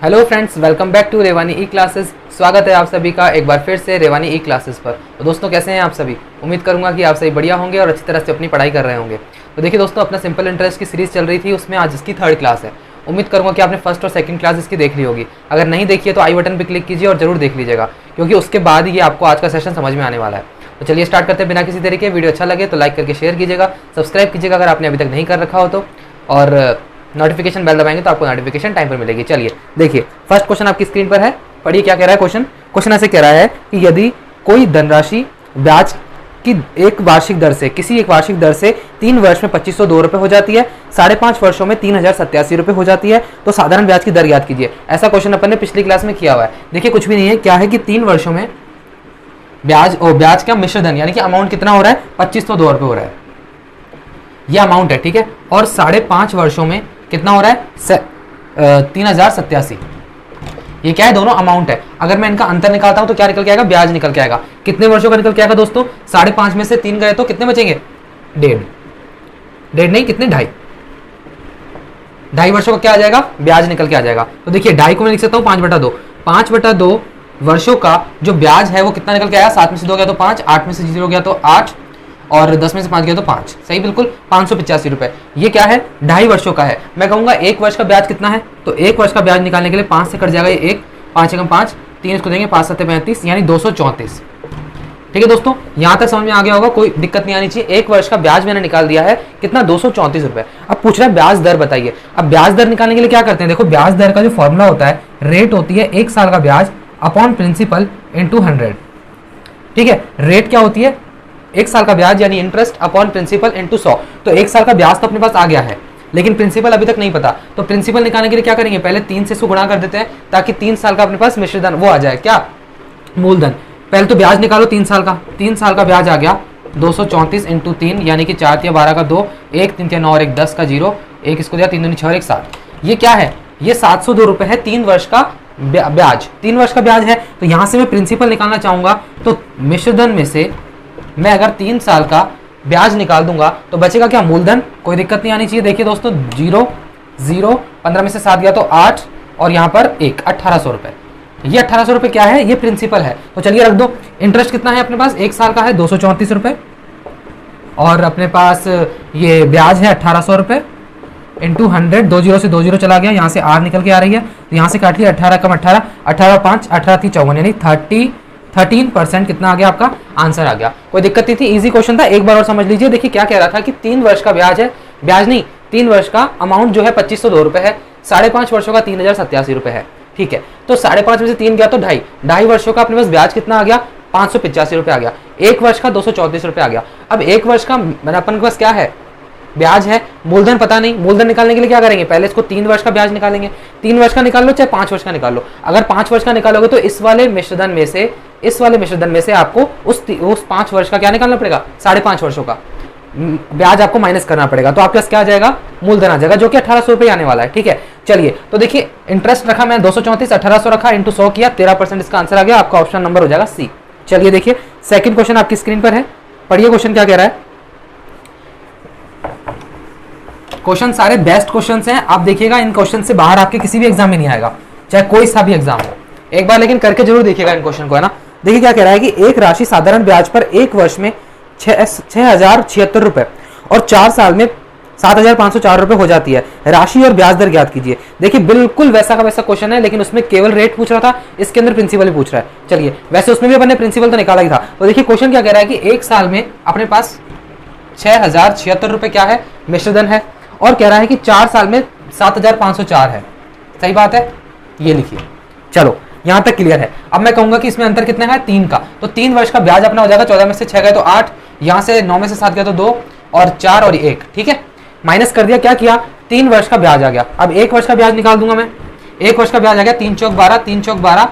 Hello friends, welcome back to Revani e classes. स्वागत है आप सभी का एक बार फिर से रेवानी ई क्लासेस पर। तो दोस्तों, कैसे हैं आप सभी? उम्मीद करूंगा कि आप सभी बढ़िया होंगे और अच्छी तरह से अपनी पढ़ाई कर रहे होंगे। तो देखिए दोस्तों, अपना सिंपल इंटरेस्ट की सीरीज़ चल रही थी, उसमें आज इसकी 3rd क्लास है। उम्मीद करूंगा कि आपने फर्स्ट और सेकंड क्लास इसकी देख ली होगी। अगर नहीं देखी है तो आई बटन पर क्लिक कीजिए और जरूर देख लीजिएगा, क्योंकि उसके बाद ही आपको आज का सेशन समझ में आने वाला है। तो चलिए स्टार्ट करते हैं बिना किसी तरीके। वीडियो अच्छा लगे तो लाइक करके शेयर कीजिएगा, सब्सक्राइब कीजिएगा अगर आपने अभी तक नहीं कर रखा हो तो, और नोटिफिकेशन बेल दबाएंगे तो आपको नोटिफिकेशन टाइम पर मिलेगी। चलिए देखिए, फर्स्ट क्वेश्चन आपकी स्क्रीन पर है, पढ़िए क्या कह रहा है क्वेश्चन। क्वेश्चन ऐसे कह रहा है कि यदि कोई धनराशि ब्याज की एक वार्षिक दर से 3 वर्ष में 2502 रुपये हो जाती है, 5.5 वर्षों में 3087 रुपये हो जाती है, तो साधारण ब्याज की दर याद कीजिए। ऐसा क्वेश्चन अपन ने पिछली क्लास में किया हुआ है। देखिए कुछ भी नहीं है, क्या है कि 3 वर्षों में ब्याज का मिश्र धन यानी कि अमाउंट कितना हो रहा है, 2502 रुपये हो रहा है, ये अमाउंट है, ठीक है। और 5.5 वर्षों में कितना हो रहा है, 3087। ये क्या है, दोनों अमाउंट है। अगर मैं इनका अंतर निकालता हूं तो क्या निकल के आएगा, ब्याज निकल के आएगा। कितने वर्षों का निकल के आएगा दोस्तों, 5.5 में से 3 गए तो कितने बचेंगे, 1.5 नहीं, कितने, 2.5 वर्षों का क्या आ जाएगा, ब्याज निकल के आ जाएगा। तो देखिए 2.5 को मैं लिख सकता हूँ 5/2। 5/2 वर्षों का जो ब्याज है वो कितना निकल के आया, 7 में से 2 गया तो 5, 8 में से 0 गया तो 8, और 10 में से 5 गया तो 5, सही बिल्कुल, 585 रुपए। ये क्या है, 2.5 वर्षों का है। मैं कहूंगा 1 वर्ष का ब्याज कितना है, तो 1 वर्ष का ब्याज निकालने के लिए 5 से कट जाएगा ये 1, 5 एकम 5, 3 इसको देंगे, 5 7 35, यानी 234। ठीक है दोस्तों, यहां तक समझ में आ गया होगा, कोई दिक्कत नहीं आनी चाहिए। 1 वर्ष का ब्याज मैंने निकाल दिया है, कितना, 234 रुपए। अब पूछ रहा है ब्याज दर बताइए। अब ब्याज दर निकालने के लिए क्या करते हैं, देखो ब्याज दर का जो फॉर्मूला होता है, रेट होती है 1 साल का ब्याज अपॉन प्रिंसिपल इंटू 100। ठीक है, रेट क्या होती है, 1 साल का ब्याज यानी इंटरेस्ट अपॉन प्रिंसिपल इंटू 100। तो 1 साल का ब्याज तो अपने पास आ गया है, लेकिन प्रिंसिपल अभी तक नहीं पता। तो प्रिंसिपल निकालने के लिए क्या करेंगे, पहले 3 से इसको गुणा कर देते हैं, ताकि 3 साल का अपने पास मिश्रधन वो आ जाए, क्या, मूलधन। पहले तो ब्याज निकालो 3 साल का। 3 साल का ब्याज आ गया 234 इंटू 3, यानी कि 4 × 12 का 2, 1 3 9 और 1 10 का 0, 1 इसको दिया, 3 दूनी 6 और 1 7। ये क्या है, ये 702 रुपए है 3 वर्ष का ब्याज। 3 वर्ष का ब्याज है, तो यहां से मैं प्रिंसिपल निकालना चाहूंगा, तो मिश्रधन में से मैं अगर 3 साल का ब्याज निकाल दूंगा तो बचेगा क्या, मूलधन। कोई दिक्कत नहीं आनी चाहिए। देखिए दोस्तों, 0 0, 15 में से 7 गया तो 8, और यहाँ पर 1, 1800 रुपए। ये 1800 रुपए क्या है, ये प्रिंसिपल है। तो चलिए रख दो। इंटरेस्ट कितना है अपने पास, 1 साल का है 234 रुपए, और अपने पास ये ब्याज है 1800 रुपए इंटू 100। 2 0 से 2 0 चला गया, यहाँ से R निकल के आ रही है, तो यहाँ से काट लिया, 18 कम 18, 18 5, 18 3 54, यानी 13% कितना आ गया, आपका आंसर आ गया। कोई दिक्कत नहीं थी, इजी क्वेश्चन था, एक बार और समझ लीजिए। देखिए क्या कह रहा था कि 3 वर्ष का ब्याज है, ब्याज नहीं, 3 वर्ष का अमाउंट जो है 2502 रुपए है, 5.5 वर्षों का 3087 रुपए है। ठीक है, तो 5.5 में से 3 गया तो 2.5 वर्षों का अपने पास ब्याज कितना आ गया, 585 रुपए आ गया। 1 वर्ष का 234 रुपए आ गया। अब 1 वर्ष का अपन के पास क्या है, ब्याज है, मूलधन पता नहीं। मूलधन निकालने के लिए क्या करेंगे, पहले इसको 3 वर्ष का ब्याज निकालेंगे। 3 वर्ष का निकाल लो चाहे 5 वर्ष का निकाल लो। अगर 5 वर्ष का निकालोगे तो इस वाले मिश्रधन में से आपको उस 5 वर्ष का क्या निकालना पड़ेगा, 5.5 वर्षों का ब्याज आपको माइनस करना पड़ेगा। तो आपके पास क्या आ जाएगा, मूलधन आ जाएगा, जो कि 1800 रुपये आने वाला है। ठीक है, चलिए तो देखिए, इंटरेस्ट रखा मैं 234, 1800 रखा इंटू 100 किया, 13% इसका आंसर आ गया। आपका ऑप्शन नंबर हो जाएगा सी। चलिए देखिए, सेकंड क्वेश्चन आपकी स्क्रीन पर है, पढ़िए क्वेश्चन क्या कह रहा है। क्वेश्चन सारे बेस्ट क्वेश्चंस हैं, आप देखिएगा इन क्वेश्चन से बाहर आपके किसी भी एग्जाम में नहीं आएगा, चाहे कोई सा भी एग्जाम हो। एक बार लेकिन करके जरूर देखिएगा इन क्वेश्चन को, है ना। देखिए क्या कह रहा है कि एक राशि साधारण ब्याज पर 1 वर्ष में 6076 रुपए और 4 साल में 7504 रुपए हो जाती है। राशि और ब्याज दर ज्ञात कीजिए। देखिए बिल्कुल वैसा का वैसा क्वेश्चन है, लेकिन उसमें केवल रेट पूछ रहा था, इसके अंदर प्रिंसिपल भी पूछ रहा है। चलिए, वैसे उसमें भी अपन ने प्रिंसिपल तो निकाला ही था। तो देखिए क्वेश्चन क्या कह रहा है कि 1 साल में अपने पास 6076 रुपए क्या है, मिश्रधन है, और कह रहा है कि 4 साल में 7504 है। सही बात है, ये लिखिए। चलो यहां तक क्लियर है। अब मैं कहूंगा कि इसमें अंतर कितना है, 3 का। तो 3 वर्ष का ब्याज अपना हो जाएगा, 14 में से 6 गए तो 8, यहां से 9 में से 7 गया तो 2, और 4 और 1। ठीक है, माइनस कर दिया, क्या किया, 3 वर्ष का ब्याज आ गया। अब 1 वर्ष का ब्याज निकाल दूंगा मैं। 1 वर्ष का ब्याज आ गया 3 चौक 12, 3 चौक 12,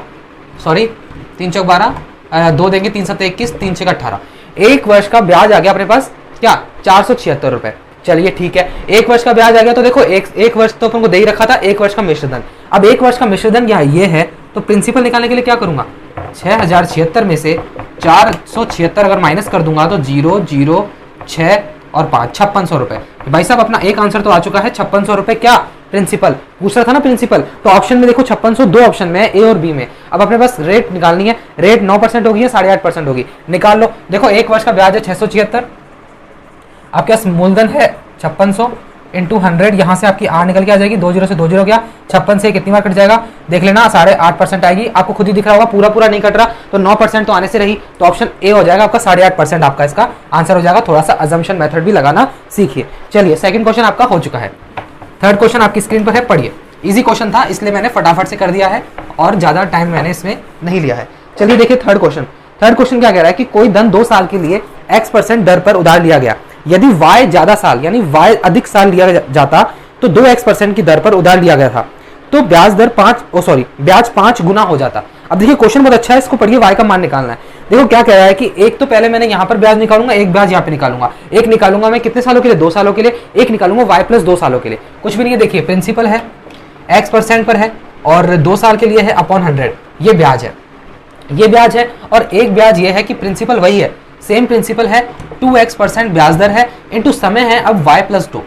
सॉरी 3 चौक 12, 2 देंगे 3 7 21, 3 6 18। 1 वर्ष का ब्याज आ गया अपने पास क्या, 476 रुपए। चलिए ठीक है, 1 वर्ष का ब्याज आ गया। तो देखो एक वर्ष तो अपन को दे ही रखा था, 1 वर्ष का मिश्रधन। अब 1 वर्ष का मिश्रधन यहाँ ये है, तो प्रिंसिपल निकालने के लिए क्या करूंगा, 6076 में से 476 अगर माइनस कर दूंगा तो 0 0 6 और 5, 5600 रुपए। भाई साहब अपना एक आंसर तो आ चुका है, 5600 रुपए क्या प्रिंसिपल पूछ रहा था ना प्रिंसिपल, तो ऑप्शन में देखो 5600 दो ऑप्शन में है, ए और बी में। अब अपने पास रेट निकालनी है, रेट 9% होगी या 8.5% होगी, निकाल लो। देखो 1 वर्ष का ब्याज है 676, आपके पास मूलधन है 5600 इंटू 100, यहाँ से आपकी आर निकल के आ जाएगी, 20 से 20 गया, 56 से कितनी बार कट जाएगा देख लेना, 8.5% आएगी, आपको खुद ही दिख रहा होगा, पूरा पूरा नहीं कट रहा, तो 9% तो आने से रही, तो ऑप्शन ए हो जाएगा आपका 8.5% आपका इसका आंसर हो जाएगा। थोड़ा सा अजम्पशन मेथड भी लगाना सीखिए। चलिए सेकंड क्वेश्चन आपका हो चुका है। थर्ड क्वेश्चन आपकी स्क्रीन पर है, पढ़िए। इजी क्वेश्चन था इसलिए मैंने फटाफट से कर दिया है और ज्यादा टाइम मैंने इसमें नहीं लिया है। चलिए देखिए थर्ड क्वेश्चन। थर्ड क्वेश्चन क्या कह रहा है कि कोई धन 2 साल के लिए x% दर पर उधार लिया गया, यदि y ज्यादा साल यानी y अधिक साल लिया जाता तो 2x% की दर पर उधार लिया गया था, तो ब्याज दर ब्याज 5 गुना हो जाता। अब देखिए क्वेश्चन बहुत अच्छा है, इसको पढ़िए, y का मान निकालना है। देखो क्या कह रहा है कि एक तो पहले मैंने यहाँ पर ब्याज निकालूंगा, एक ब्याज यहाँ पे निकालूंगा, एक निकालूंगा मैं कितने सालों के लिए, 2 सालों के लिए, एक निकालूंगा y प्लस 2 सालों के लिए। कुछ भी नहीं है, देखिए प्रिंसिपल है x% पर है और 2 साल के लिए है अपॉन 100, ये ब्याज है, ये ब्याज है। और एक ब्याज ये है कि प्रिंसिपल वही है, सेम प्रिंसिपल है, 2x% ब्याज दर है इंटू समय है अब y प्लस 2।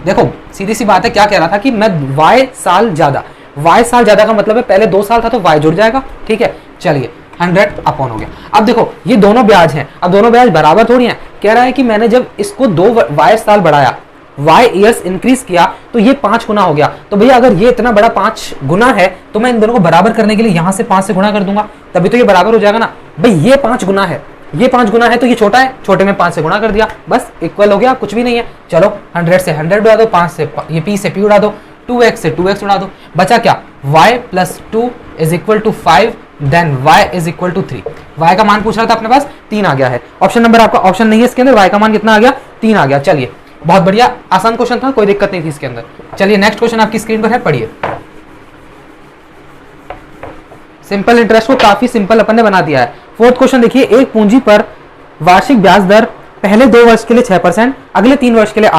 देखो सीधी सी बात है, क्या कह रहा था कि मैं y साल ज्यादा का मतलब है पहले 2 साल था तो y जुड़ जाएगा, ठीक है। चलिए 100 अपॉन हो गया। अब देखो ये दोनों ब्याज हैं, अब दोनों ब्याज बराबर थोड़ी हैं, कह रहा है कि मैंने जब इसको 2 y साल बढ़ाया, y ईयर्स इंक्रीज किया तो ये 5 गुना हो गया। तो भैया अगर ये इतना बड़ा 5 गुना है तो मैं इन दोनों को बराबर करने के लिए यहाँ से 5 से गुना कर दूंगा, तभी तो ये बराबर हो जाएगा ना। भाई ये 5 गुना है, ये 5 गुना है तो ये छोटा है, छोटे में 5 से गुना कर दिया, बस इक्वल हो गया, कुछ भी नहीं है। चलो 100 से 100 उड़ा दो, 5 से ये p से p उड़ा दो, 2x से 2x उड़ा दो, बचा क्या, y plus 2 is equal to 5, then y is equal to 3। y का मान पूछ रहा था अपने पास, 3 आ गया है। ऑप्शन नंबर आपका ऑप्शन नहीं है इसके अंदर, y का मान कितना आ गया, 3 आ गया। चलिए बहुत बढ़िया, आसान क्वेश्चन था, कोई दिक्कत नहीं थी इसके अंदर। चलिए नेक्स्ट क्वेश्चन आपकी स्क्रीन पर है, पढ़िए। सिंपल इंटरेस्ट को काफी सिंपल अपन ने बना दिया है। फोर्थ क्वेश्चन देखिए, एक पूंजी पर वार्षिक ब्याज दर पहले 2 वर्ष के लिए 6%, अगले 3 वर्ष के लिए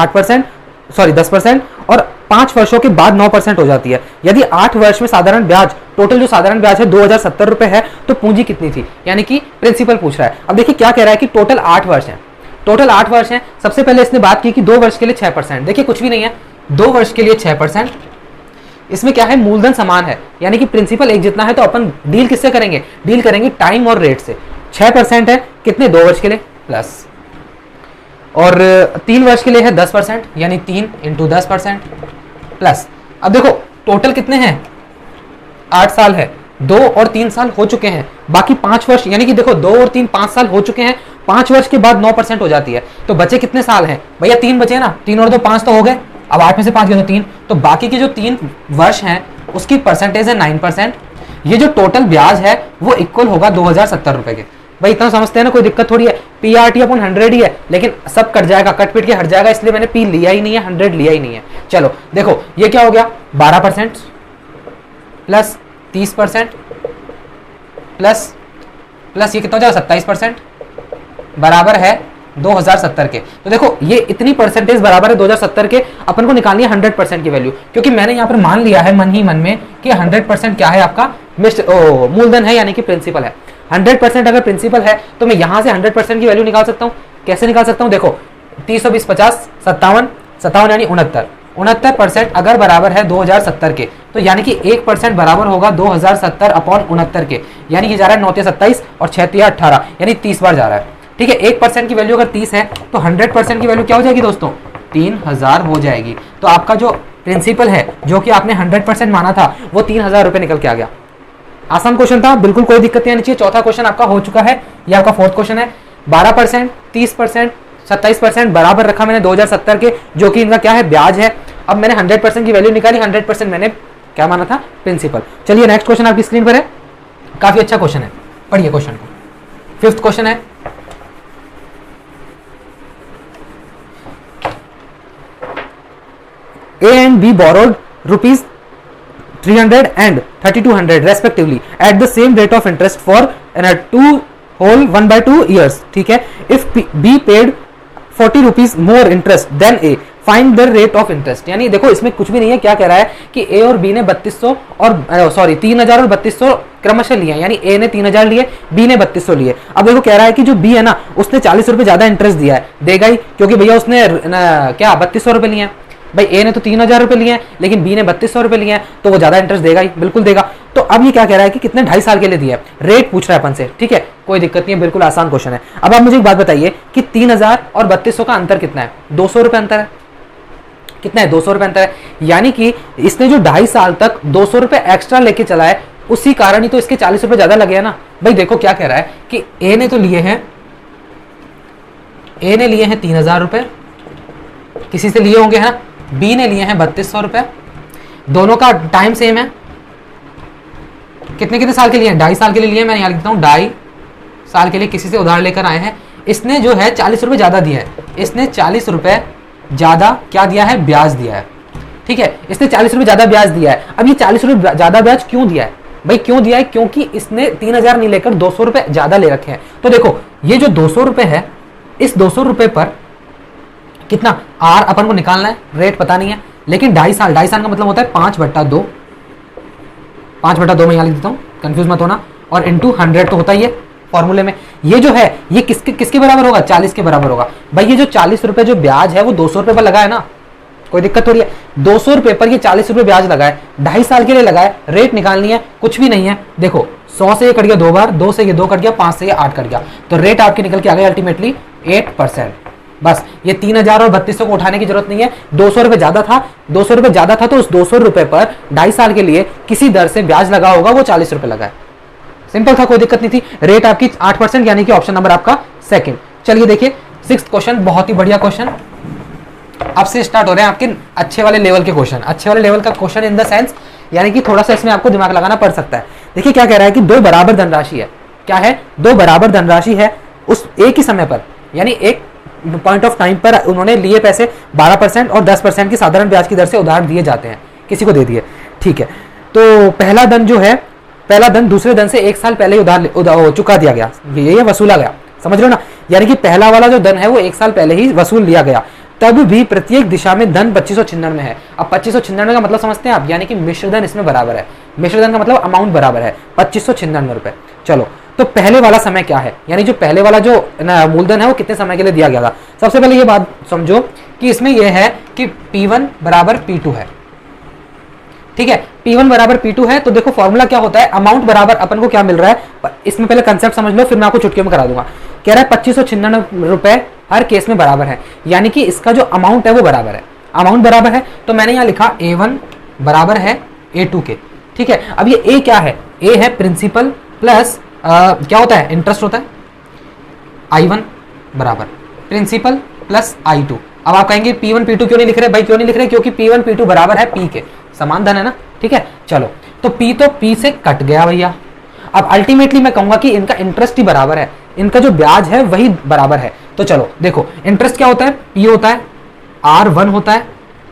10% और 5 वर्षों के बाद 9% हो जाती है। यदि 8 वर्ष में साधारण ब्याज, टोटल जो साधारण ब्याज है 2070 रुपए है, तो पूंजी कितनी थी, यानी कि प्रिंसिपल पूछ रहा है। अब देखिए क्या कह रहा है कि टोटल 8 वर्ष है, टोटल 8 वर्ष है। सबसे पहले इसने बात की कि 2 वर्ष के लिए 6%, देखिए कुछ भी नहीं है, 2 वर्ष के लिए 6%, इसमें क्या है, मूलधन समान है, यानी कि प्रिंसिपल एक जितना है, तो अपन डील किससे करेंगे, डील करेंगे टाइम और रेट से। 6% है कितने, 2 वर्ष के लिए प्लस, और 3 वर्ष के लिए है 10%, यानी 3 इंटू 10% प्लस। अब देखो टोटल कितने हैं, 8 साल है, 2 और 3 साल हो चुके हैं, बाकी 5 वर्ष, यानी कि देखो 2 और 3 5 साल हो चुके हैं, 5 वर्ष के बाद 9% हो जाती है, तो बचे कितने साल हैं भैया, 3 बचे ना, 3 और 2 5 तो हो गए, अब 8 में से 5 गए तो 3, तो बाकी के जो 3 वर्ष हैं उसकी परसेंटेज है 9%। ये जो टोटल ब्याज है वो इक्वल होगा 2070 रुपए के। भाई इतना समझते हैं ना, कोई दिक्कत थोड़ी है, PRT अपन 100 ही है, लेकिन सब कट जाएगा, कट पिट के हट जाएगा, इसलिए मैंने P लिया ही नहीं है, 100 लिया ही नहीं है। चलो देखो ये क्या हो गया, 12% प्लस 30% प्लस ये कितना हो जाएगा 27% बराबर है 2070 के। तो देखो ये इतनी परसेंटेज बराबर है 2070 के, अपन को निकालनी है 100% की वैल्यू, क्योंकि मैंने यहाँ पर मान लिया है मन ही मन में कि 100% क्या है आपका मूलधन है, यानी कि प्रिंसिपल है। 100% अगर प्रिंसिपल है तो मैं यहाँ से 100% की वैल्यू निकाल सकता हूँ। कैसे निकाल सकता हूँ, देखो 30 20 50 57 यानी 69% अगर बराबर है 2070 के, तो यानी कि 1% बराबर होगा 2070 अपॉन 69 के, यानी कि जा रहा है 9 27 और 6 18, यानी 30 बार जा रहा है। ठीक है, 1% की वैल्यू अगर 30 है तो 100% की वैल्यू क्या हो जाएगी दोस्तों, 3000 हो जाएगी। तो आपका जो प्रिंसिपल है जो कि आपने 100% माना था वो 3000 रुपए निकल के आ गया। आसान क्वेश्चन था, बिल्कुल कोई दिक्कत नहीं आनी चाहिए। चौथा क्वेश्चन आपका हो चुका है, ये आपका फोर्थ क्वेश्चन है। 12%, 30%, 27% बराबर रखा मैंने 2070 के, जो कि इनका क्या है, ब्याज है। अब मैंने 100% की वैल्यू निकाली, 100% मैंने क्या माना था, प्रिंसिपल। चलिए नेक्स्ट क्वेश्चन आपकी स्क्रीन पर है, काफी अच्छा क्वेश्चन है, पढ़िए क्वेश्चन को। फिफ्थ क्वेश्चन है, A and B borrowed rupees 300 and 3200 respectively at the same rate of interest for 1/2 years. ठीक है, if B paid 40 rupees more interest than A, find the rate of interest। यानी देखो इसमें कुछ भी नहीं है, क्या कह रहा है कि A और B ने 3200 और 3000 और 3200 क्रमशः लिए, यानी A ने 3000 लिए, B ने 3200 लिए। अब देखो कह रहा है कि जो B है ना उसने 40 रुपए ज्यादा इंटरेस्ट दिया है, देगा ही, क्योंकि भैया उसने क्या 3200 रुपए लिए हैं। भाई ए ने तो 3000 रुपए लिए हैं लेकिन बी ने 3200 रुपए लिए हैं, तो वो ज्यादा इंटरेस्ट देगा ही, बिल्कुल देगा। तो अब ये क्या कह रहा है कि कितने 2.5 साल के लिए दिया है, रेट पूछ रहा है अपन से, ठीक है, कोई दिक्कत नहीं है, बिल्कुल आसान क्वेश्चन है। अब आप मुझे एक बात बताइए कि 3000 और 3200 का अंतर कितना है? 200 रुपए अंतर है। कितना है? 200 रुपए अंतर है। यानी कि इसने जो 2.5 साल तक 200 रुपए एक्स्ट्रा लेके चला है, उसी कारण ही तो इसके 40 रुपए ज्यादा लगे हैं ना। भाई देखो क्या कह रहा है कि ए ने तो लिए हैं, ए ने लिए हैं 3000 रुपए, किसी से लिए होंगे है ना, बी ने लिए हैं 3200 रुपए, दोनों का टाइम सेम है। कितने कितने साल के लिए? 2.5 साल के लिए लिए, मैं यहां लिखता हूं 2.5 साल के लिए किसी से उधार लेकर आए हैं। इसने जो है 40 रुपए ज्यादा दिया है, इसने 40 रुपए ज्यादा क्या दिया है? ब्याज दिया है, ठीक है, इसने 40 रुपए ज्यादा ब्याज दिया है। अब ये 40 रुपए ज्यादा ब्याज क्यों दिया है भाई? क्यों दिया है? क्योंकि इसने 3000 नहीं लेकर 200 रुपए ज्यादा ले रखे हैं। तो देखो ये जो 200 रुपए है, इस 200 रुपए पर कितना आर अपन को निकालना है, रेट पता नहीं है, लेकिन 2.5 साल, 2.5 साल का मतलब होता है 5/2, 5/2 में यहां लिख देता हूं, कंफ्यूज मत होना, और इंटू 100 तो होता ही है फॉर्मूले में। ये जो है ये किसके किसके बराबर होगा? 40 के बराबर होगा। भाई ये जो 40 रुपए जो ब्याज है वो 200 रुपए पर लगा है ना, कोई दिक्कत थोड़ी है। 200 रुपए पर ये 40 रुपए ब्याज लगा है, 2.5 साल के लिए लगा है, रेट निकालनी है, कुछ भी नहीं है। देखो 100 से ये कट गया 2 बार, 2 से ये 2 कट गया, 5 से ये 8 कट गया, तो रेट आपके निकल के आ गया अल्टीमेटली 8%। बस ये 3000 और 3200 को उठाने की जरूरत नहीं है। 200 रुपए ज्यादा था, 200 रुपए ज्यादा था, तो उस 200 रुपए पर 2.5 साल के लिए किसी दर से ब्याज लगा होगा, वो 40 रुपए लगा है। सिंपल था, कोई दिक्कत नहीं थी। रेट आपकी 8%, यानी कि ऑप्शन नंबर आपका सेकंड। चलिए देखिए 6th क्वेश्चन, बहुत ही बढ़िया क्वेश्चन। अब से स्टार्ट हो रहे हैं आपके अच्छे वाले लेवल के क्वेश्चन। अच्छे वाले लेवल का क्वेश्चन इन द सेंस यानी कि थोड़ा सा इसमें आपको दिमाग लगाना पड़ सकता है। देखिए क्या कह रहा है कि 2 बराबर धनराशि है। क्या है? 2 बराबर धनराशि है, उस एक ही समय पर, यानी एक पॉइंट ऑफ टाइम पर उन्होंने लिए पैसे 12% और 10% की साधारण ब्याज की दर से उधार दिए जाते हैं, किसी को दे दिए, ठीक है। तो पहला धन जो है, पहला धन दूसरे धन से 1 साल पहले ही उधार चुका दिया गया, ये वसूला गया, समझ रहे हो ना। यानी कि पहला वाला जो धन है वो 1 साल पहले ही वसूल लिया गया, तब भी प्रत्येक दिशा में धन 2596 है। अब 2596 का मतलब समझते हैं आप, यानी कि मिश्र धन इसमें बराबर है। मिश्र धन का मतलब अमाउंट बराबर है 2596 रुपए। चलो तो पहले वाला समय क्या है, यानी जो पहले वाला जो मूलधन है वो कितने समय के लिए दिया गया था। सबसे पहले ये बात समझो कि इसमें यह है कि P1 बराबर P2 है, ठीक है। P1 बराबर P2 है, तो देखो फॉर्मूला क्या होता है, अमाउंट बराबर अपन को क्या मिल रहा है, इसमें पहले कंसेप्ट समझ लो, फिर मैं आपको चुटकियों में करा दूंगा। कह रहा है 2596 रुपए हर केस में बराबर है, यानी कि इसका जो अमाउंट है वो बराबर है, अमाउंट बराबर है। तो मैंने यहां लिखा A1 बराबर है A2 के, ठीक है। अब ये A क्या है? A है प्रिंसिपल प्लस क्या होता है, इंटरेस्ट होता है। I1 बराबर प्रिंसिपल प्लस I2। अब आप कहेंगे P1 P2 क्यों नहीं लिख रहे? भाई क्यों नहीं लिख रहे? क्योंकि P1 P2 बराबर है P के, समान धन है ना, ठीक है। चलो तो P से कट गया भैया। अब अल्टीमेटली मैं कहूंगा कि इनका इंटरेस्ट ही बराबर है, इनका जो ब्याज है वही बराबर है। तो चलो देखो इंटरेस्ट क्या होता है, P होता है, R1 होता है,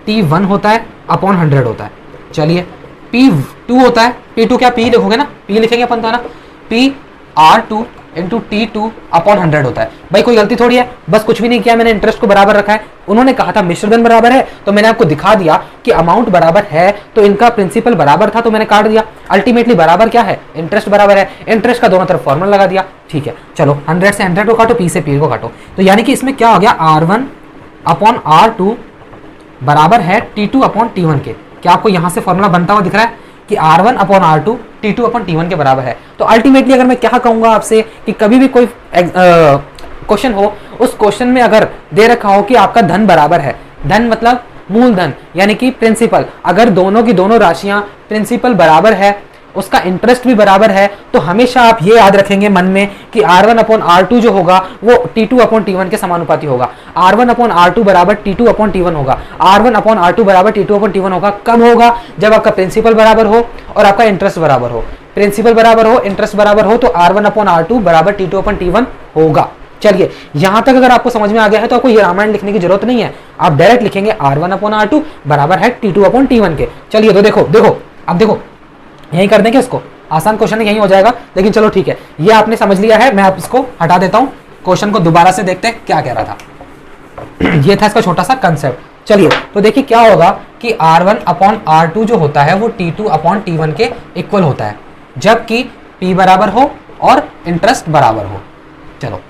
T1 होता है अपॉन 100 होता है। चलिए P2 होता है, P2 क्या P लिखोगे ना, P लिखेंगे अपन तो है ना, P R2 into T2 upon 100 होता है। भाई कोई गलती थोड़ी है, बस कुछ भी नहीं किया, मैंने इंटरेस्ट को बराबर रखा है। उन्होंने कहा था मिश्रधन बराबर है, तो मैंने आपको दिखा दिया कि अमाउंट बराबर है, तो इनका प्रिंसिपल बराबर था, तो मैंने काट दिया। अल्टीमेटली बराबर क्या है, इंटरेस्ट बराबर है, इंटरेस्ट का दोनों तरफ फॉर्मूला लगा दिया, ठीक है। चलो 100 से 100 को काटो, P से P को काटो, तो यानी कि इसमें क्या हो गया, R1 अपॉन R2 बराबर है T2 अपॉन T1 के। क्या आपको यहां से फॉर्मूला बनता हुआ दिख रहा है कि R1 upon R2 T2 upon T1 के बराबर है। तो अल्टीमेटली अगर मैं क्या कहूंगा आपसे कि कभी भी कोई क्वेश्चन हो, उस क्वेश्चन में अगर दे रखा हो कि आपका धन बराबर है, धन मतलब मूलधन यानी कि प्रिंसिपल, अगर दोनों की दोनों राशियां प्रिंसिपल बराबर है, उसका इंटरेस्ट भी बराबर है, तो हमेशा आप ये याद रखेंगे मन में कि R1 अपॉन R2 जो होगा वो T2 अपॉन T1 के समानुपाती होगा। R1 अपॉन R2 बराबर T2 अपॉन T1 होगा। R1 अपॉन R2 बराबर T2 अपॉन T1 होगा। कब होगा? जब आपका प्रिंसिपल बराबर हो और आपका इंटरेस्ट बराबर हो। प्रिंसिपल बराबर हो, इंटरेस्ट बराबर हो, तो R1 अपॉन R2 बराबर T2 अपॉन T1 होगा। चलिए यहां तक अगर आपको समझ में आ गया है तो आपको ये रामायण लिखने की जरूरत नहीं है, आप डायरेक्ट लिखेंगे R1 अपॉन R2 बराबर है T2 अपॉन T1 के। चलिए तो देखो देखो अब देखो यही कर देंगे इसको, आसान क्वेश्चन यही हो जाएगा। लेकिन चलो ठीक है, ये आपने समझ लिया है, मैं आप इसको हटा देता हूं। क्वेश्चन को दोबारा से देखते हैं क्या कह रहा था। ये था इसका छोटा सा कंसेप्ट। चलिए तो देखिए क्या होगा कि R1 अपॉन R2 जो होता है वो T2 अपॉन T1 के इक्वल होता है, जबकि P बराबर हो और इंटरेस्ट बराबर हो। चलो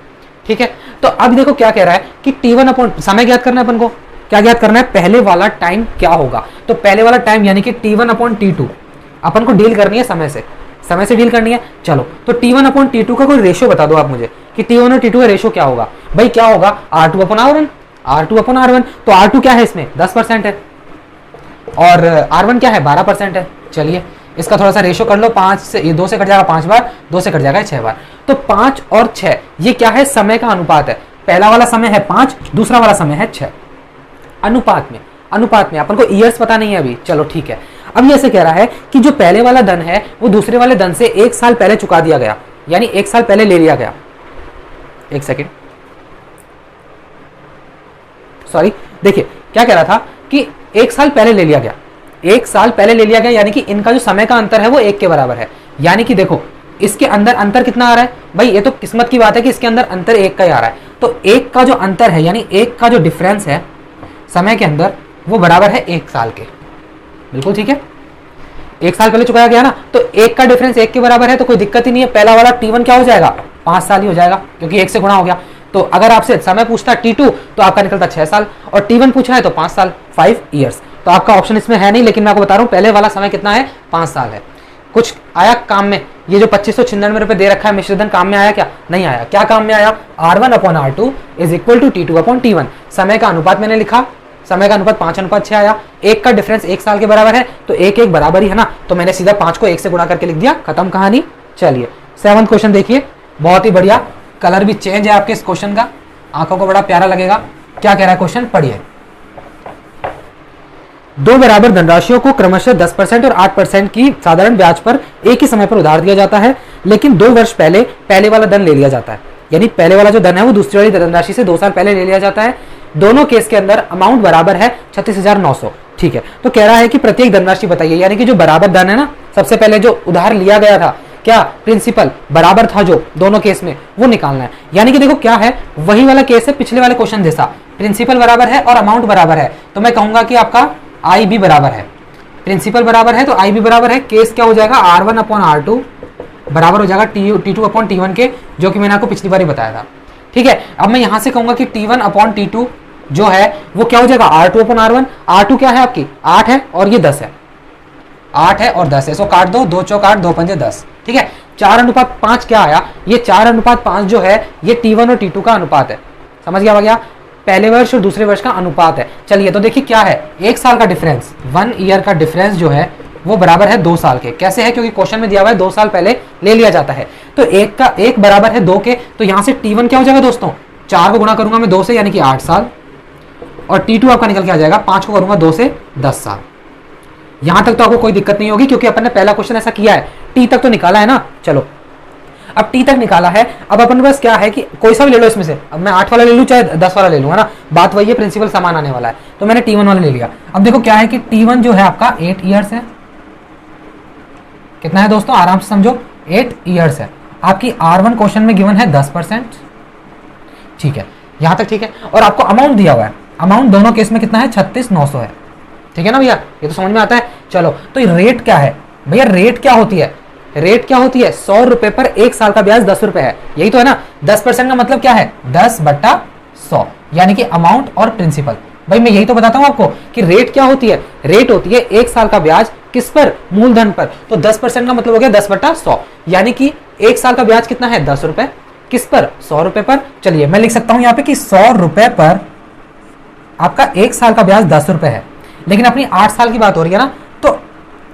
ठीक है, तो अब देखो क्या कह रहा है कि T1 अपॉन, समय ज्ञात करना है अपन को, क्या ज्ञात करना है, पहले वाला टाइम क्या होगा। तो पहले वाला टाइम यानी कि T1 अपॉन T2 अपन को डील करनी है समय से डील करनी है। चलो तो T1 अपॉन T2 का कोई रेशियो बता दो आप मुझे कि T1 और T2 का रेशियो क्या होगा। भाई क्या होगा, R2 upon R1, R2 upon R1। तो R2 क्या है इसमें 10% है और R1 क्या है 12% है। चलिए इसका थोड़ा सा रेशियो कर लो, 5 से 2 से कट जाएगा 5 बार, 2 से कट जाएगा 6 बार। तो 5 और 6 ये क्या है, समय का अनुपात है। पहला वाला समय है 5, दूसरा वाला समय है 6। अनुपात में अपन को ईयर्स पता नहीं है अभी। चलो ठीक है, अब ये ऐसे कह रहा है कि जो पहले वाला धन है वो दूसरे वाले धन से 1 साल पहले चुका दिया गया, यानी 1 साल पहले ले लिया गया। एक सेकेंड, सॉरी, देखिए क्या कह रहा था कि 1 साल पहले ले लिया गया, 1 साल पहले ले लिया गया, यानी कि इनका जो समय का अंतर है वो 1 के बराबर है। यानी कि देखो इसके अंदर अंतर कितना आ रहा है भाई, ये तो किस्मत की बात है कि इसके अंदर अंतर 1 का ही आ रहा है। तो 1 का जो अंतर है यानी 1 का जो डिफरेंस है समय के अंदर वो बराबर है 1 साल के। बिल्कुल ठीक है, 1 साल पहले चुकाया गया ना, तो 1 का डिफरेंस 1 के बराबर है, तो कोई दिक्कत ही नहीं है। पहला वाला T1 क्या हो जाएगा 5 साल ही हो जाएगा, क्योंकि 1 से गुणा हो गया। तो अगर आपसे समय पूछता T2 तो आपका निकलता 6 साल, और T1 पूछा है तो 5 साल, 5 ईयर्स। तो आपका ऑप्शन इसमें है नहीं, लेकिन मैं आपको बता रहा हूं पहले वाला समय कितना है 5 साल है। कुछ आया काम में, ये जो 2596 रुपए दे रखा है मिश्रधन काम में आया क्या, नहीं आया। क्या काम में आया, R1 upon R2 is equal to T2 upon T1। समय का अनुपात मैंने लिखा, समय का अनुपात 5:6 आया। 1 का डिफरेंस 1 साल के बराबर है, तो 1 बराबर ही है ना, तो मैंने सीधा 5 को 1 से गुणा करके लिख दिया, खत्म कहानी। चलिए 7वां क्वेश्चन देखिए, बहुत ही बढ़िया, कलर भी चेंज है आपके इस क्वेश्चन का, आंखों को बड़ा प्यारा लगेगा। क्या कह रहा है क्वेश्चन, पढ़िए। दो बराबर धनराशियों को क्रमशः 10% और 8% की साधारण ब्याज पर एक ही समय पर उधार दिया जाता है, लेकिन 2 वर्ष पहले पहले वाला धन ले लिया जाता है। यानी पहले वाला जो धन है वो दूसरी वाली धनराशि से 2 साल पहले ले लिया जाता है। दोनों केस के अंदर अमाउंट बराबर है 36,900। ठीक है, तो कह रहा है कि प्रत्येक धनराशि बताइए, यानी कि जो बराबर धन है ना, सबसे पहले जो उधार लिया गया था, क्या प्रिंसिपल बराबर था जो दोनों केस में, वो निकालना है। यानी कि देखो क्या है, वही वाला केस है पिछले वाले क्वेश्चन जैसा, प्रिंसिपल बराबर है और अमाउंट बराबर है, तो मैं कहूंगा कि आपका आई भी बराबर है। प्रिंसिपल बराबर है तो आई भी बराबर है। केस क्या हो जाएगा, R1 अपॉन R2 बराबर हो जाएगा T2 अपॉन T1 के, जो कि मैंने आपको पिछली बार ही बताया था। ठीक है, अब मैं यहां से कहूंगा कि T1 अपॉन T2 जो है वो क्या हो जाएगा, R2 अपॉन R1। R2 क्या है आपकी 8 है और ये 10 है, 8 है और 10 है, सो काट दो, 2 चौक 8, 2 पंजे 10। ठीक है, 4:5 क्या आया, ये 4:5 जो है ये T1 और T2 का अनुपात है। समझ गया, पहले वर्ष और दूसरे वर्ष का अनुपात है। चलिए तो देखिए क्या है, 1 साल का डिफरेंस, 1 ईयर का डिफरेंस जो है वो बराबर है 2 साल के। कैसे है, क्योंकि क्वेश्चन में दिया हुआ है 2 साल पहले ले लिया जाता है, तो 1 बराबर है 2 के, तो यहां से T1 क्या हो जाएगा दोस्तों, 4 को गुणा करूंगा मैं 2 से, यानी कि 8 साल, और T2 आपका निकल के आ जाएगा 5 को करूंगा 2 से 10 साल। यहां तक तो आपको कोई दिक्कत नहीं होगी, क्योंकि अपन ने पहला क्वेश्चन ऐसा किया है, T तक तो निकाला है ना। चलो अब T तक निकाला है, अब अपन के पास क्या है कि कोई सा भी ले लो इसमें से, अब मैं 8 वाला ले लूं चाहे 10 वाला ले लूं, है ना, बात वही है, प्रिंसिपल समान आने वाला है, तो मैंने T1 वाला ले लिया। अब देखो क्या है कि T1 जो है आपका 8 ईयर्स है, कितना है दोस्तों, आराम से समझो, 8 ईयर्स है। आपकी R1 क्वेश्चन में गिवन है 10%। ठीक है, यहां तक ठीक है, और आपको अमाउंट दिया हुआ है, अमाउंट दोनों केस में कितना है 36,900 है। ठीक है ना भैया, ये तो समझ में आता है। चलो तो रेट क्या है भैया, रेट क्या होती है, रेट क्या होती है, 100 रुपए पर 1 साल का ब्याज 10 रुपए है, यही तो है ना। 10% का मतलब क्या है, 10/100, यानी कि अमाउंट और प्रिंसिपल। भाई मैं यही तो बताता हूं आपको कि रेट क्या होती है, रेट होती है 1 साल का ब्याज किस पर, मूलधन पर, तो 10% का मतलब हो गया 10/100, यानी कि 1 साल का ब्याज कितना है 10 रुपए, किस पर, 100 रुपए पर। चलिए मैं लिख सकता हूं यहाँ पे कि 100 रुपए पर आपका 1 साल का ब्याज 10 रुपए है, लेकिन अपनी 8 साल की बात हो रही है ना, तो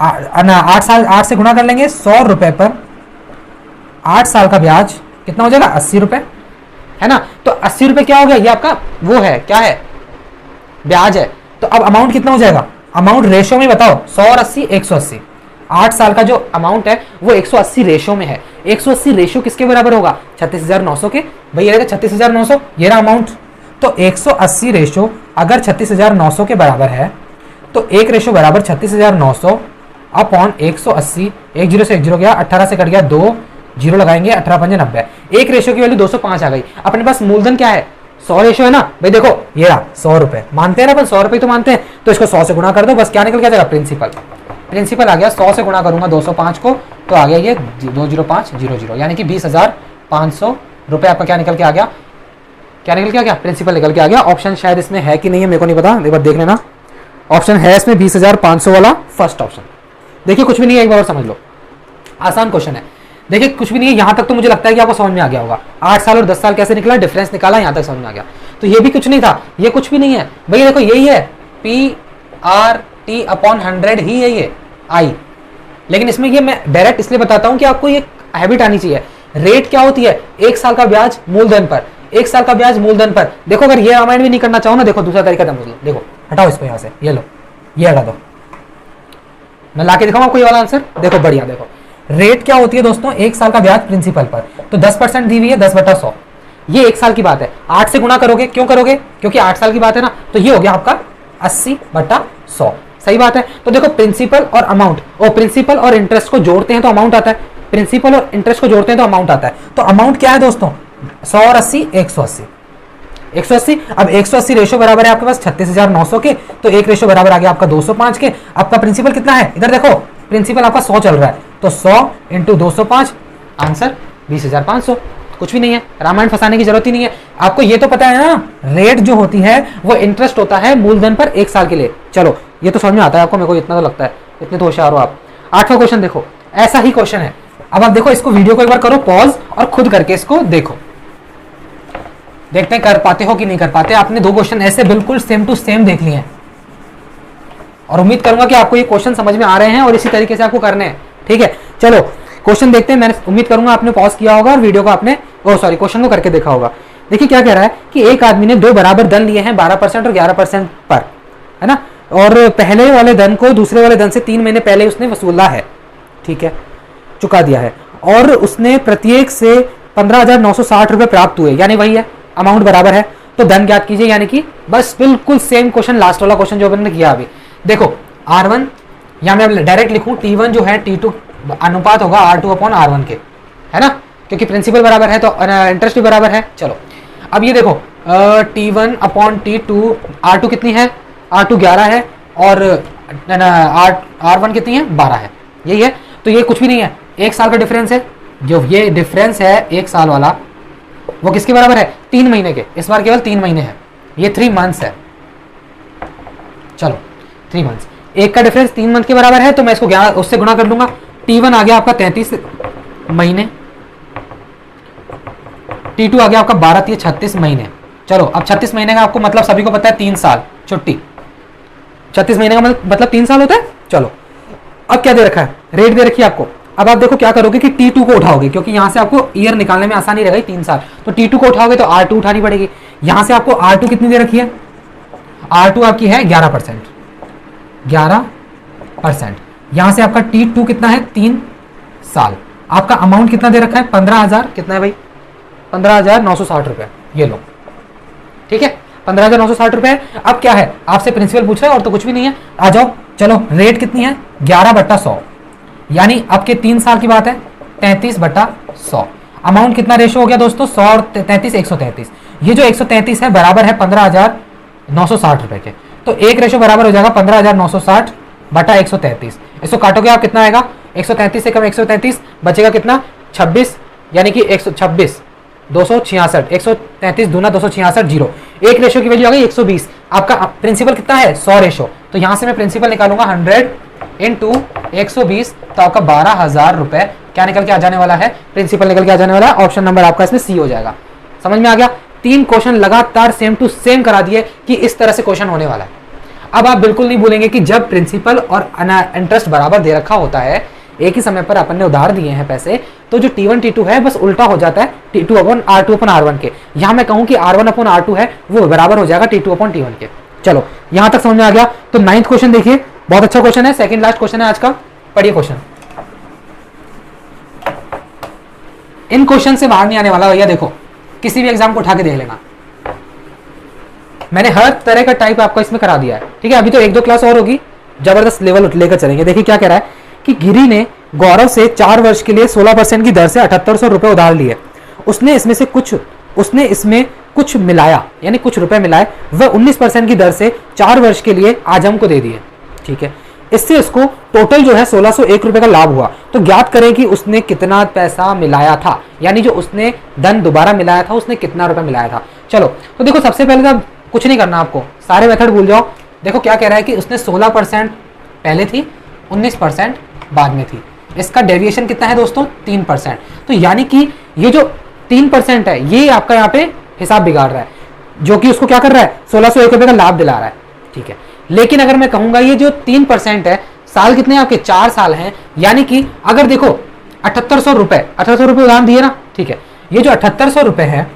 8 से गुणा कर लेंगे, 100 रुपए पर 8 साल का ब्याज कितना हो जाएगा 80 रुपए, है ना। तो 80 रुपए क्या हो गया, ये आपका वो है, क्या है, ब्याज है। तो अब अमाउंट कितना हो जाएगा, अमाउंट रेशियो में बताओ, 100 और 80, 180। 8 साल का जो अमाउंट है वो 180 रेशियो में है। 180 रेशियो किसके बराबर होगा, 36,900 के। भाई ये 36,900, ये रहा अमाउंट, तो 180 रेशियो अगर 36,900 के बराबर है, तो 1 रेशियो बराबर 36,900 अपॉन 180, 1 0 से 1 0 गया, 18 से कट गया 2, 0 लगाएंगे, 18 5 90। 1 रेशियो की वैल्यू 205 आ गई। अपने पास मूलधन क्या है, 100 रेशियो है ना। भाई देखो ये रहा 100 रुपए, मानते हैं ना अपन, 100 रुपए तो मानते हैं, तो इसको 100 से गुणा कर दो, बस क्या निकल के आ जाएगा, प्रिंसिपल। प्रिंसिपल आ गया, 100 से गुणा करूंगा 205 को, तो आ गया ये 20500, यानी कि 20,500 रुपए आपका क्या निकल के आ गया, क्या निकल के आ गया, प्रिंसिपल निकल के आ गया। ऑप्शन शायद इसमें है कि नहीं है मेरे को नहीं पता, एक बार देख लेना। ऑप्शन है इसमें 20,500 वाला फर्स्ट ऑप्शन। देखिए कुछ भी नहीं है, एक बार और समझ लो, आसान क्वेश्चन है। देखिए कुछ भी नहीं है, यहाँ तक तो मुझे लगता है कि आपको समझ में आ गया होगा। 8 साल और 10 साल कैसे निकला, डिफरेंस निकाला, यहाँ तक समझ में आ गया। तो ये भी कुछ नहीं था, ये कुछ भी नहीं है भैया, देखो यही है PRT/100 ही है ये आई। लेकिन इसमें ये मैं डायरेक्ट इसलिए बताता हूँ कि आपको ये हैबिट आनी चाहिए। रेट क्या होती है, 1 साल का ब्याज मूलधन पर, 1 साल का ब्याज मूलधन पर। देखो अगर ये रामायण भी नहीं करना चाहो ना, देखो दूसरा तरीका समझ लो, देखो हटाओ इसको यहाँ से, ये लो, ये हटा दो, मैं लाके दिखाऊं आपको ये वाला आंसर। देखो बढ़िया, देखो रेट क्या होती है दोस्तों, 1 साल का ब्याज प्रिंसिपल पर, तो 10% दी हुई है 10/100। ये 1 साल की बात है, 8 से गुना करोगे, क्यों करोगे, क्योंकि 8 साल की बात है ना, तो ये हो गया आपका 80/100। सही बात है। तो देखो प्रिंसिपल और अमाउंट, और प्रिंसिपल और इंटरेस्ट को जोड़ते हैं तो अमाउंट आता है, प्रिंसिपल और इंटरेस्ट को जोड़ते हैं तो अमाउंट आता है। तो अमाउंट क्या है दोस्तों, 100 और 80, 180। 180, अब 180 रेशो बराबर है आपके पास 36,900 के, तो एक रेशो बराबर आ गया आपका 205 के। आपका प्रिंसिपल कितना है, इधर देखो प्रिंसिपल आपका 100 चल रहा है, तो 100 × 205, आंसर 20,500। कुछ भी नहीं है, रामायण फंसाने की जरूरत ही नहीं है। आपको ये तो पता है ना, रेट जो होती है वो इंटरेस्ट होता है मूलधन पर 1 साल के लिए। चलो ये तो समझ में आता है आपको, मेरे को इतना तो लगता है, इतने तो होशियार हो आप। 8वां क्वेश्चन देखो, ऐसा ही क्वेश्चन है। अब आप देखो इसको, वीडियो को एक बार करो पॉज और खुद करके इसको देखो, देखते हैं कर पाते हो कि नहीं कर पाते। आपने 2 क्वेश्चन ऐसे बिल्कुल सेम टू सेम देख लिए हैं, और उम्मीद करूंगा कि आपको ये क्वेश्चन समझ में आ रहे हैं और इसी तरीके से आपको करने हैं। ठीक है, चलो क्वेश्चन देखते हैं। मैंने उम्मीद करूंगा आपने पॉज किया होगा और वीडियो को आपने क्वेश्चन को करके देखा होगा। देखिए क्या कह रहा है कि एक आदमी ने 2 बराबर धन लिए हैं 12% और 11% पर, है ना, और पहले वाले धन को दूसरे वाले धन से 3 महीने पहले उसने वसूला है, ठीक है, चुका दिया है, और उसने प्रत्येक से 15,960 रुपए प्राप्त हुए, यानी वही है, अमाउंट बराबर है। तो धन ज्ञात कीजिए, यानी कि बस बिल्कुल सेम क्वेश्चन, लास्ट वाला क्वेश्चन जो हमने किया अभी। देखो R1, या मैं डायरेक्ट लिखूं T1 जो है T2 अनुपात होगा R2/R1 के, है ना, क्योंकि प्रिंसिपल बराबर है तो इंटरेस्ट भी बराबर है। चलो अब ये देखो T1/T2, R2 कितनी है, R2 11 है, और R1 कितनी है, 12 है, यही है। तो ये कुछ भी नहीं है, 1 साल का डिफरेंस है। जो ये डिफरेंस है 1 साल वाला, वो किसके बराबर है, 3 महीने के। इस बार केवल 3 महीने है, ये 3 मंथ्स है। चलो 3 मंथ्स, एक का डिफरेंस 3 मंथ के बराबर है, तो मैं इसको 11 उससे गुणा कर लूंगा। T1 आ गया आपका 33 महीने, T2 आ गया आपका 12×3 = 36 महीने। चलो अब 36 महीने का आपको मतलब सभी को पता है 3 साल छुट्टी, 36 महीने का मतलब 3 साल होता है। चलो अब क्या दे रखा है, रेट दे रखी है आपको। अब आप देखो क्या करोगे कि T2 को उठाओगे, क्योंकि यहां से आपको ईयर निकालने में आसानी रहेगी, 3 साल, तो T2 को उठाओगे तो R2 उठानी पड़ेगी। यहां से आपको R2 कितनी दे रखी है, R2 आपकी है 11%, 11%। यहां से आपका T2 कितना है, 3 साल। आपका अमाउंट कितना दे रखा है, 15,000, कितना है भाई, 15,960 रुपए, ये लो, ठीक है, 15,960 रुपए। अब क्या है, आपसे प्रिंसिपल पूछ रहा है और तो कुछ भी नहीं है। आ जाओ, चलो रेट कितनी है, 11/100, यानी आपके 3 साल की बात है, 33/100। अमाउंट कितना रेशो हो गया दोस्तों, 100 और 33, 133। ये जो 133 है बराबर है 15,960 रुपए के, तो एक रेशो बराबर हो जाएगा 15,960/133। इसको काटोगे आप, कितना आएगा, 133 से कम 133 बचेगा कितना, 26, यानी कि 126, 266, 133 दूना 266, 0, एक रेशो की वैल्यू आ गई 120। आपका प्रिंसिपल कितना है, 100 रेशो, तो यहां से मैं प्रिंसिपल निकालूंगा 100 × 120, तो आपका 12,000 रुपए क्या निकल के आ जाने वाला है, प्रिंसिपल निकल के आ जाने वाला है। ऑप्शन नंबर आपका इसमें सी हो जाएगा। समझ में आ गया, 3 क्वेश्चन लगातार सेम टू सेम करा दिए कि इस तरह से क्वेश्चन होने वाला है। अब आप बिल्कुल नहीं भूलेंगे कि जब प्रिंसिपल और इंटरेस्ट बराबर दे रखा होता है, एक ही समय पर अपन ने उधार दिए हैं पैसे, तो जो T1 T2 है बस उल्टा हो जाता है R2/R1 के। यहां मैं कहूं कि R1/R2 है वो बराबर हो जाएगा T2/T1 के। चलो यहां तक समझ में आ गया। तो 9th क्वेश्चन देखिए, बहुत अच्छा क्वेश्चन है, सेकंड लास्ट क्वेश्चन है आज का। पढ़िए क्वेश्चन, इन क्वेश्चन से बाहर नहीं आने वाला भैया। देखो किसी भी एग्जाम को उठा के देख लेना, मैंने हर तरह का टाइप आपको इसमें करा दिया है, ठीक है। अभी तो 1-2 क्लास और होगी, जबरदस्त लेवल लेकर चलेंगे। देखिए क्या कह रहा है कि गिरी ने गौरव से 4 वर्ष के लिए 16% की दर से 7800 रुपए उधार लिए। उसने इसमें कुछ मिलाया, यानी कुछ रुपए मिलाए, वह 19% की दर से 4 वर्ष के लिए आजम को दे दिए, ठीक है। इससे इसको टोटल जो है 1601 रुपए का लाभ हुआ। तो ज्ञात करें कि उसने कितना पैसा मिलाया था, यानी जो उसने धन दोबारा मिलाया था उसने कितना रुपए मिलाया था। चलो तो देखो सबसे पहले तो कुछ नहीं करना आपको, सारे मेथड भूल जाओ। देखो क्या कह रहा है कि उसने 16% पहले थी, 19% बाद में थी। इसका डेविएशन कितना है दोस्तों 3%। तो यानी कि ये जो 3% है ये आपका यहाँ पे हिसाब बिगाड़ रहा है, जो कि उसको क्या कर रहा है 1601 रुपए का लाभ दिला रहा है, ठीक है। लेकिन अगर मैं कहूंगा ये जो 3% है, साल कितने आपके 4 साल हैं, यानी कि अगर देखो 7800 रुपए उदाहरण दिए ना, ठीक है। ये जो 7800 रुपए है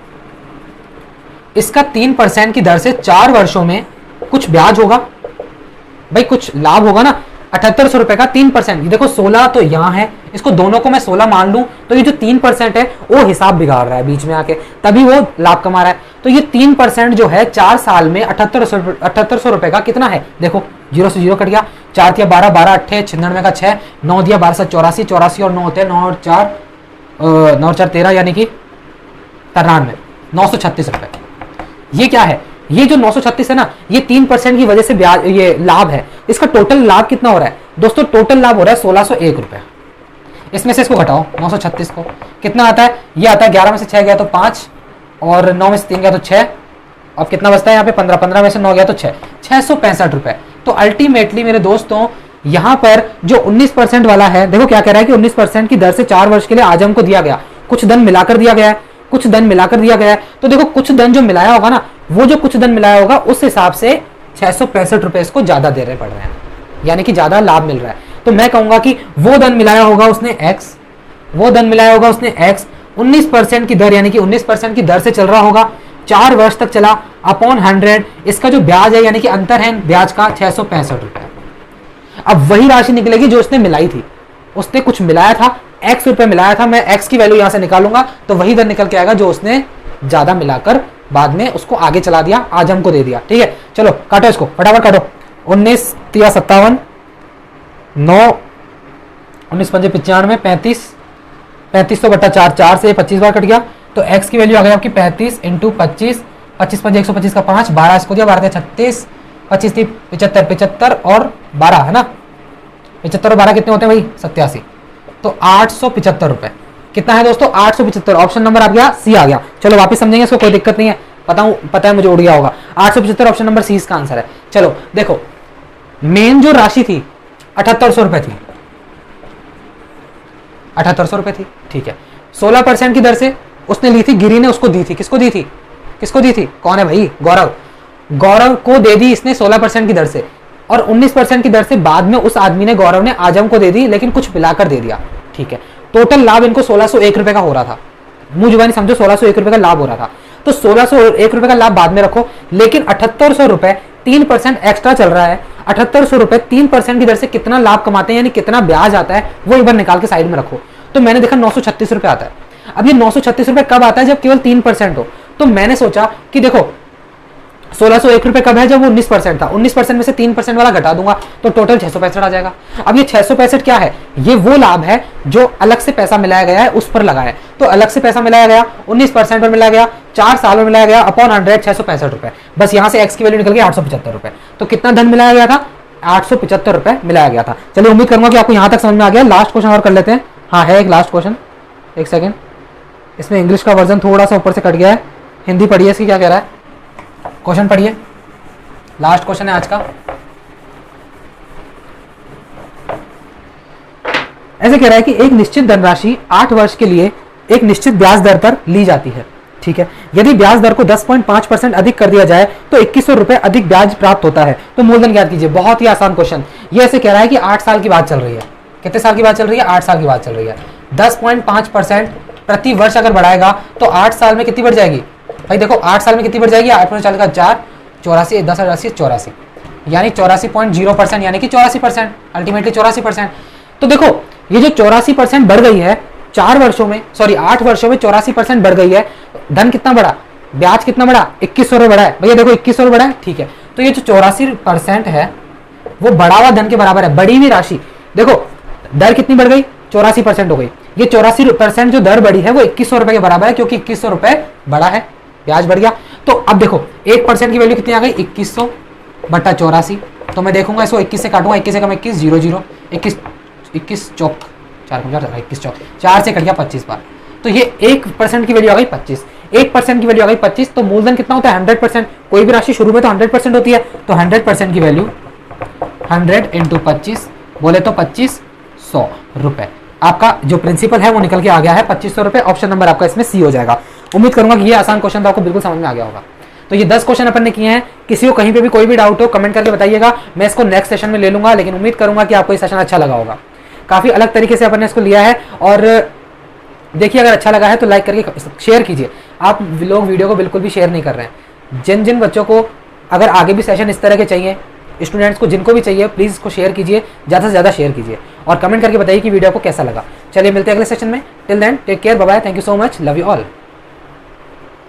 इसका 3% की दर से 4 वर्षों में कुछ ब्याज होगा भाई, कुछ लाभ होगा ना। 7800 रुपए का 3%, देखो 16 तो यहाँ है, इसको दोनों को मैं 16 मान लूं तो ये जो 3% है वो हिसाब बिगाड़ रहा है बीच में आके, तभी वो लाभ कमा रहा है। तो ये 3% जो है 4 साल में 7800 रुपए का कितना है, देखो 0 से 0 कट गया, 4 दिया 12, 12 8 96 का 6, 9 दिया 12 84, 84 और 9 होते हैं 9 और 4 13, यानी कि 93, 936 रुपए। ये क्या है, ये जो 936 है ना, ये 3% की वजह से ब्याज, ये लाभ है। इसका टोटल लाभ कितना हो रहा है दोस्तों, टोटल लाभ हो रहा है 1601 रुपए। इसमें से इसको घटाओ 936 को, कितना आता है, ये आता है 11 में से 6 गया तो 5 और 9 में से 3 गया तो 6, अब कितना बचता है यहाँ पे 15, 15 में से 9 गया तो 6, 665 रुपए। तो अल्टीमेटली मेरे दोस्तों यहाँ पर जो 19% वाला है, देखो क्या कह रहा है कि 19% की दर से 4 वर्ष के लिए आजम को दिया गया, कुछ धन मिलाकर दिया गया है, कुछ धन मिलाकर दिया गया है। तो देखो कुछ धन जो मिलाया होगा ना, वो जो कुछ धन मिलाया होगा उस हिसाब से 665 रुपए इसको ज्यादा दे रहे पड़ रहे हैं, यानी कि ज्यादा लाभ मिल रहा है। तो मैं कहूंगा कि वो धन मिलाया होगा उसने x, वो धन मिलाया होगा उसने x, 19% की दर, यानी कि 19% की दर से चल रहा होगा, 4 वर्ष तक चला, अपॉन 100, इसका जो ब्याज है यानी कि अंतर है ब्याज का 665 रुपए। अब वही राशि निकलेगी जो उसने मिलाई थी, उसने कुछ मिलाया था, x रुपए मिलाया था, मैं x की वैल्यू यहां से निकालूंगा तो वही धन निकल के आएगा जो उसने ज्यादा मिलाकर बाद में उसको आगे चला दिया, आजम को दे दिया, ठीक है। चलो काटो इसको, फटाफट काटो, 19 तिया 57, 9 19 पंजे 95, 35 तो बटा 4, 4 से 25 बार कट गया, तो x की वैल्यू आ गई आपकी 35 इंटू 25, 25 पंजे 125 का 5, 12 इसको दिया, 12 36, 25 थी 75, 75 और 12 है ना, 75 और 12 कितने होते हैं भाई 87, तो 875 रुपए। कितना है दोस्तों 875, ऑप्शन नंबर आ गया सी आ गया। चलो वापस समझेंगे इसको, कोई दिक्कत नहीं है, पता है मुझे उड़ गया होगा, 875 ऑप्शन नंबर सी इसका आंसर है। चलो देखो मेन जो राशि थी 7800 रुपए थी, 7800 रुपए थी, ठीक है। 16% की दर से उसने ली थी, गिरी ने उसको दी थी, किसको दी थी, किसको दी थी, कौन है भाई, गौरव को दे दी इसने 16% की दर से, और 19% की दर से बाद में उस आदमी ने, गौरव ने आजम को दे दी, लेकिन कुछ मिलाकर दे दिया, ठीक है। टोटल लाभ इनको 1601 रुपए का हो रहा था, मुंह जुबानी समझो 1601 रुपए का लाभ हो रहा था। तो 1601 रुपए का लाभ बाद में रखो, लेकिन 7800 रुपए 3% एक्स्ट्रा चल रहा है, 7800 रुपए 3% की दर से कितना लाभ कमाते हैं, यानी कितना ब्याज आता है, वो एक बार निकाल के साइड में रखो। तो मैंने देखा 936 रुपए आता है। अब ये 936 रुपए कब आता है, जब केवल 3% हो। तो मैंने सोचा कि देखो 1601 रुपए कब है, जब वो 19% था, 19% में से 3% वाला घटा दूंगा तो टोटल 665 आ जाएगा। अब ये 665 क्या है, ये वो लाभ है जो अलग से पैसा मिलाया गया है उस पर लगा है। तो अलग से पैसा मिलाया गया 19% पर मिलाया गया, 4 साल में मिलाया गया, अपॉन 100 665 रुपए। बस यहाँ से x की वैल्यू निकल गई 875 रुपए। तो कितना धन मिलाया गया था, 875 रुपए मिलाया गया था। चलिए उम्मीद करूंगा कि आपको यहाँ तक समझ में आ गया। लास्ट क्वेश्चन और कर लेते हैं। हाँ है एक लास्ट क्वेश्चन, एक सेकेंड, इसमें इंग्लिश का वर्जन थोड़ा सा ऊपर से कट गया है, हिंदी पढ़िए इसकी, क्या कह रहा है क्वेश्चन पढ़िए। लास्ट क्वेश्चन है आज का। ऐसे कह रहा है कि एक निश्चित धनराशि 8 वर्ष के लिए एक निश्चित ब्याज दर पर ली जाती है, ठीक है। यदि ब्याज दर को 10.5% अधिक कर दिया जाए तो 2100 रुपए अधिक ब्याज प्राप्त होता है। तो मूलधन ज्ञात कीजिए। बहुत ही आसान क्वेश्चन। ये ऐसे कह रहा है कि 8 साल की बात चल रही है। कितने साल की बात चल रही है, 8 साल की बात चल रही है। 10.5% प्रति वर्ष अगर बढ़ाएगा तो 8 साल में कितनी बढ़ जाएगी भाई, देखो 8 साल में कितनी बढ़ जाएगी, 8 में 4 का 4, 84, 10 84, 84, यानी 84.0%, यानी कि 84%, अल्टीमेटली 84%। तो देखो ये जो 84% बढ़ गई है 4 वर्षों में, सॉरी 8 वर्षों में 84% बढ़ गई है। धन कितना बढ़ा, ब्याज कितना बढ़ा, 2100 रुपए बढ़ा है भैया, देखो 2100 रुपए बढ़ा है, ठीक है। तो ये जो 84% है वो बढ़ा हुआ धन के बराबर है, बढ़ी हुई राशि। देखो दर कितनी बढ़ गई, 84% हो गई। ये 84% जो दर बढ़ी है वो 2100 रुपए के बराबर है, क्योंकि 2100 रुपए बढ़ा है, ब्याज बढ़ गया। तो अब देखो 1% की वैल्यू कितनी आ गई, 2100 बटा 84, तो मैं देखूंगा इसको 21 से काटूंगा, 21 से कम 21, 0 0, 21 21 चौक 4 21 चौक 4 से कट गया 25 बार। तो ये 1% की वैल्यू आ गई 25, 1% की वैल्यू आ गई 25। तो मूलधन कितना होता है 100%। कोई भी राशि शुरू में तो 100% होती है, तो 100% की वैल्यू 100 इंटू 25 बोले तो 2500 रुपए। आपका जो प्रिंसिपल है वो निकल के आ गया है 2500 रुपए। ऑप्शन नंबर आपका इसमें सी हो जाएगा। उम्मीद करूंगा कि ये आसान क्वेश्चन तो आपको बिल्कुल समझ में आ गया होगा। तो ये 10 क्वेश्चन अपन ने किए हैं। किसी को कहीं पे भी कोई भी डाउट हो कमेंट करके बताइएगा, मैं इसको नेक्स्ट सेशन में ले लूंगा। लेकिन उम्मीद करूंगा कि आपको ये सेशन अच्छा लगा होगा। काफी अलग तरीके से अपन ने इसको लिया है। और देखिए अगर अच्छा लगा है तो लाइक करके शेयर कीजिए। आप लोग वीडियो को बिल्कुल भी शेयर नहीं कर रहे हैं। जिन जिन बच्चों को अगर आगे भी सेशन इस तरह के चाहिए, स्टूडेंट्स को जिनको भी चाहिए, प्लीज इसको शेयर कीजिए, ज़्यादा से ज़्यादा शेयर कीजिए और कमेंट करके बताइए कि वीडियो को कैसा लगा। चलिए मिलते हैं अगले सेशन में। Till then take care, bye bye, thank you so much, love you all.